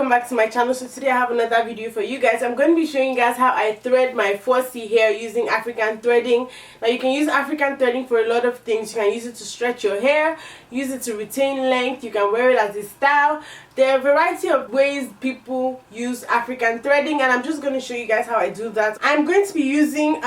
welcome back to my channel. So today I have another video for you guys. I'm going to be showing you guys how I thread my 4C hair using African threading. Now you can use African threading for a lot of things. You can use it to stretch your hair, use it to retain length, you can wear it as a style. There are a variety of ways people use African threading, and I'm just going to show you guys how I do that. I'm going to be using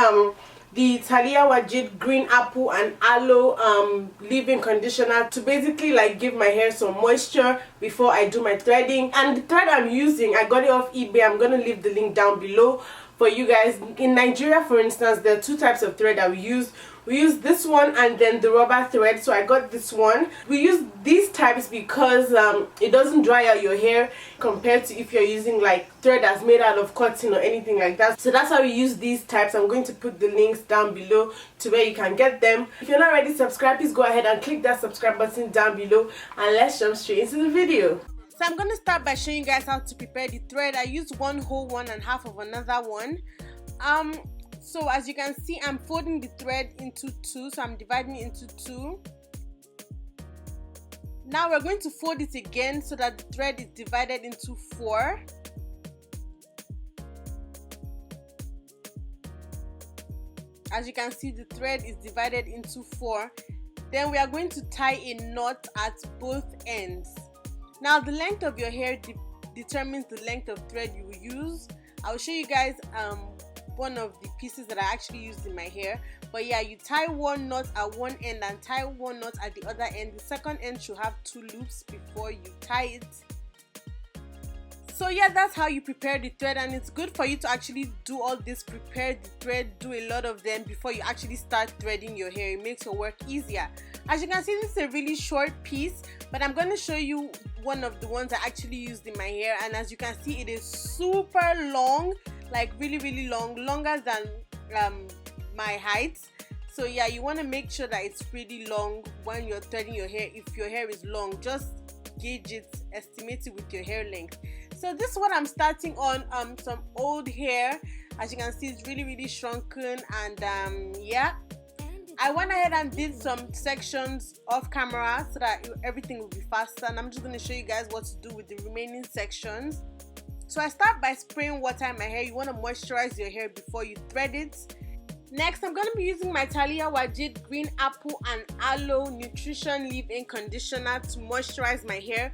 the Taliah Waajid green apple and aloe leave-in conditioner to basically like give my hair some moisture before I do my threading. And the thread I'm using, I got it off eBay. I'm gonna leave the link down below for you guys. In Nigeria, for instance, there are two types of thread that we use. We use this one and then the rubber thread, so I got this one. We use these types because it doesn't dry out your hair compared to if you're using like thread that's made out of cotton or anything like that. So that's how we use these types. I'm going to put the links down below to where you can get them. If you're not already subscribed, please go ahead and click that subscribe button down below, and let's jump straight into the video. So I'm going to start by showing you guys how to prepare the thread. I used one whole one and half of another one. So as you can see, I'm folding the thread into two, so I'm dividing it into two. Now we're going to fold it again so that the thread is divided into four. As you can see, the thread is divided into four. Then we are going to tie a knot at both ends. Now the length of your hair determines the length of thread you will use. I'll show you guys one of the pieces that I actually used in my hair. But yeah, you tie one knot at one end and tie one knot at the other end. The second end should have two loops before you tie it. So yeah, that's how you prepare the thread, and it's good for you to actually do all this, prepare the thread, do a lot of them before you actually start threading your hair. It makes your work easier. As you can see, this is a really short piece, but I'm going to show you one of the ones I actually used in my hair, and as you can see, it is super long, like really long, longer than my height. So yeah, you want to make sure that it's pretty long when you're threading your hair. If your hair is long, just gauge it, estimate it with your hair length. So this is what I'm starting on, some old hair. As you can see, it's really shrunken, and yeah, I went ahead and did some sections off camera so that everything will be faster, and I'm just going to show you guys what to do with the remaining sections. So I start by spraying water in my hair. You want to moisturize your hair before you thread it. Next, I'm going to be using my Taliah Waajid green apple and aloe nutrition leave-in conditioner to moisturize my hair.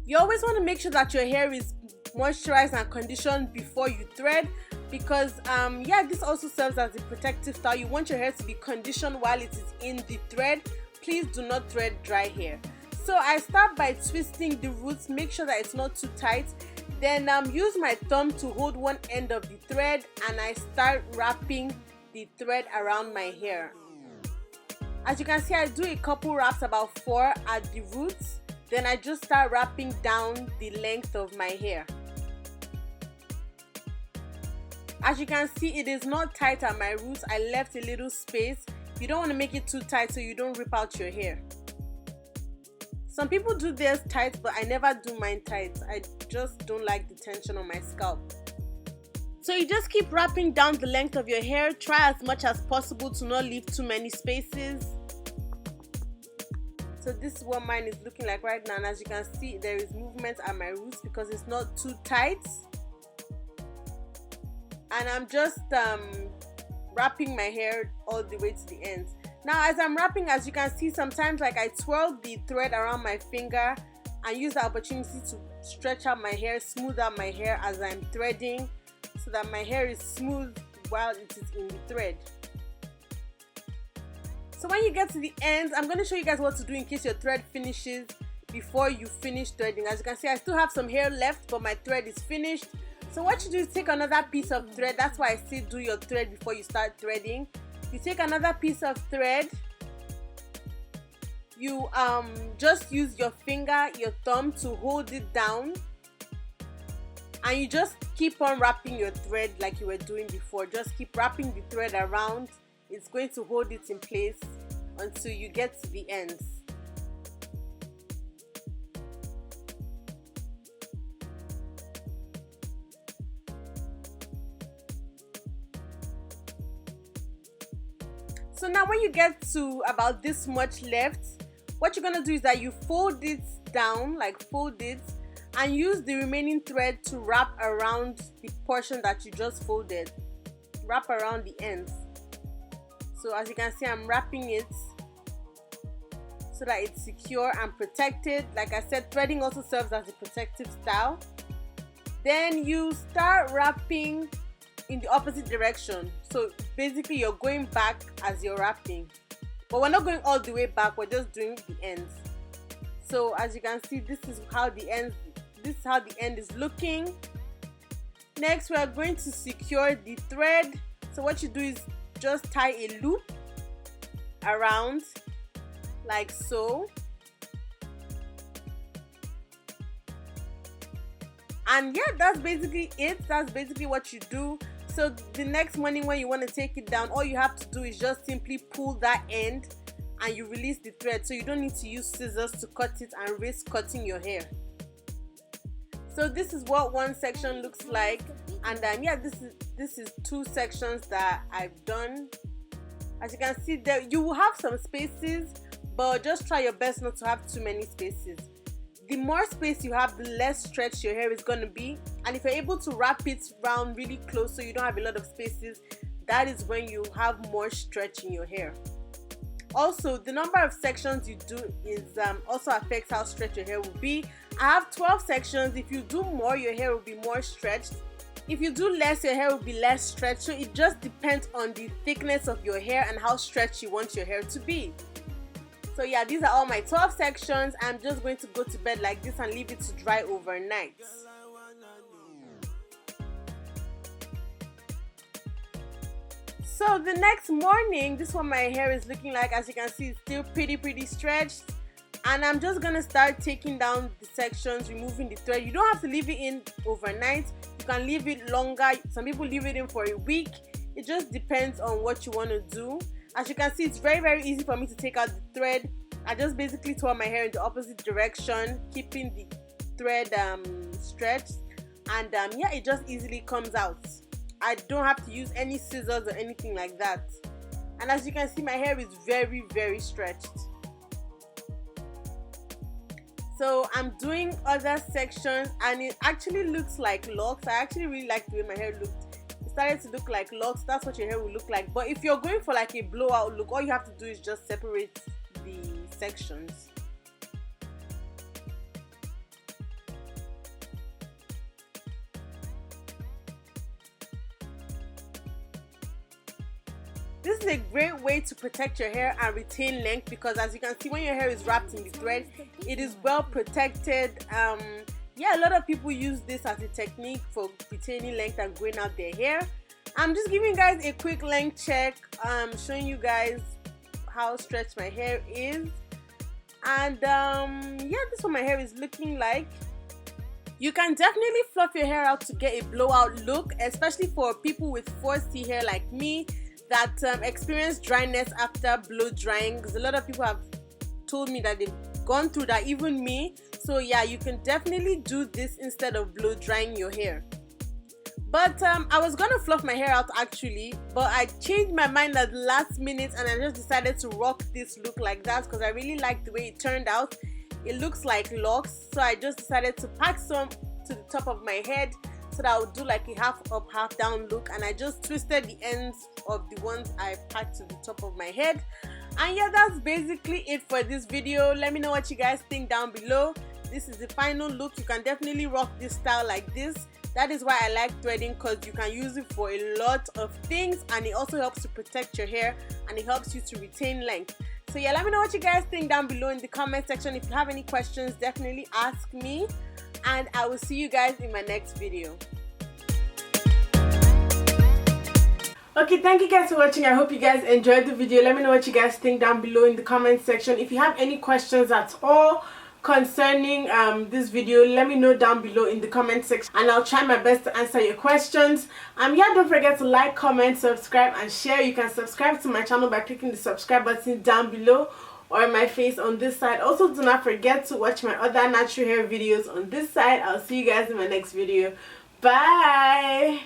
You always want to make sure that your hair is moisturized and conditioned before you thread, because yeah, this also serves as a protective style. You want your hair to be conditioned while it is in the thread. Please do not thread dry hair. So I start by twisting the roots, make sure that it's not too tight. Then use my thumb to hold one end of the thread, and I start wrapping the thread around my hair. As you can see, I do a couple wraps, about 4 at the roots. Then I just start wrapping down the length of my hair. As you can see, it is not tight at my roots. I left a little space. You don't want to make it too tight so you don't rip out your hair. Some people do theirs tight, but I never do mine tight. I just don't like the tension on my scalp. So you just keep wrapping down the length of your hair. Try as much as possible to not leave too many spaces. So this is what mine is looking like right now, and as you can see, there is movement at my roots because it's not too tight. And I'm just wrapping my hair all the way to the end. Now as I'm wrapping, as you can see, sometimes like I twirl the thread around my finger and use the opportunity to stretch out my hair, smooth out my hair as I'm threading, so that my hair is smooth while it is in the thread. So when you get to the ends, I'm going to show you guys what to do in case your thread finishes before you finish threading. As you can see, I still have some hair left, but my thread is finished. So what you do is take another piece of thread. That's why I say do your thread before you start threading. You take another piece of thread. You just use your finger, your thumb to hold it down. And you just keep on wrapping your thread like you were doing before. Just keep wrapping the thread around. It's going to hold it in place until you get to the ends. So now when you get to about this much left, what you're gonna do is that you fold it down, like fold it, and use the remaining thread to wrap around the portion that you just folded. Wrap around the ends. So as you can see, I'm wrapping it so that it's secure and protected. Like I said, threading also serves as a protective style. Then you start wrapping in the opposite direction. So basically you're going back as you're wrapping, but we're not going all the way back, we're just doing the ends. So as you can see, this is how the end is looking. Next, we are going to secure the thread. So what you do is just tie a loop around like so, and yeah, that's basically it. That's basically what you do. So the next morning when you want to take it down, all you have to do is just simply pull that end and you release the thread, so you don't need to use scissors to cut it and risk cutting your hair. So this is what one section looks like, and yeah, this is two sections that I've done. As you can see there, you will have some spaces, but just try your best not to have too many spaces. The more space you have, the less stretch your hair is going to be, and if you're able to wrap it round really close so you don't have a lot of spaces, that is when you have more stretch in your hair. Also, the number of sections you do is also affects how stretched your hair will be. I have 12 sections. If you do more, your hair will be more stretched. If you do less, your hair will be less stretched. So it just depends on the thickness of your hair and how stretched you want your hair to be. So yeah, these are all my 12 sections. I'm just going to go to bed like this and leave it to dry overnight. So the next morning, this is what my hair is looking like. As you can see, it's still pretty stretched. And I'm just gonna start taking down the sections, removing the thread. You don't have to leave it in overnight. You can leave it longer. Some people leave it in for a week. It just depends on what you want to do. As you can see, it's very easy for me to take out the thread. I just basically twirl my hair in the opposite direction, keeping the thread stretched, and yeah, it just easily comes out. I don't have to use any scissors or anything like that. And as you can see, my hair is very stretched. So I'm doing other sections and it actually looks like locks. I actually really like the way my hair looked. It started to look like locks. That's what your hair will look like. But if you're going for like a blowout look, all you have to do is just separate the sections. This is a great way to protect your hair and retain length, because as you can see, when your hair is wrapped in the thread, it is well protected. Yeah, a lot of people use this as a technique for retaining length and growing out their hair. I'm just giving you guys a quick length check, showing you guys how stretched my hair is. And yeah, this is what my hair is looking like. You can definitely fluff your hair out to get a blowout look, especially for people with 4C hair like me that experience dryness after blow drying, because a lot of people have told me that they've gone through that, even me. So yeah, you can definitely do this instead of blow drying your hair. But I was gonna fluff my hair out actually, but I changed my mind at the last minute and I just decided to rock this look like that because I really liked the way it turned out. It looks like locks, so I just decided to pack some to the top of my head so that I would do like a half up, half down look, and I just twisted the ends of the ones I packed to the top of my head. And yeah, that's basically it for this video. Let me know what you guys think down below. This is the final look. You can definitely rock this style like this. That is why I like threading, because you can use it for a lot of things, and it also helps to protect your hair and it helps you to retain length. So yeah, let me know what you guys think down below in the comment section. If you have any questions, definitely ask me, and I will see you guys in my next video. Okay, thank you guys for watching. I hope you guys enjoyed the video. Let me know what you guys think down below in the comment section. If you have any questions at all concerning this video, let me know down below in the comment section and I'll try my best to answer your questions. Yeah, don't forget to like, comment, subscribe and share. You can subscribe to my channel by clicking the subscribe button down below or my face on this side. Also, do not forget to watch my other natural hair videos on this side. I'll see you guys in my next video. Bye.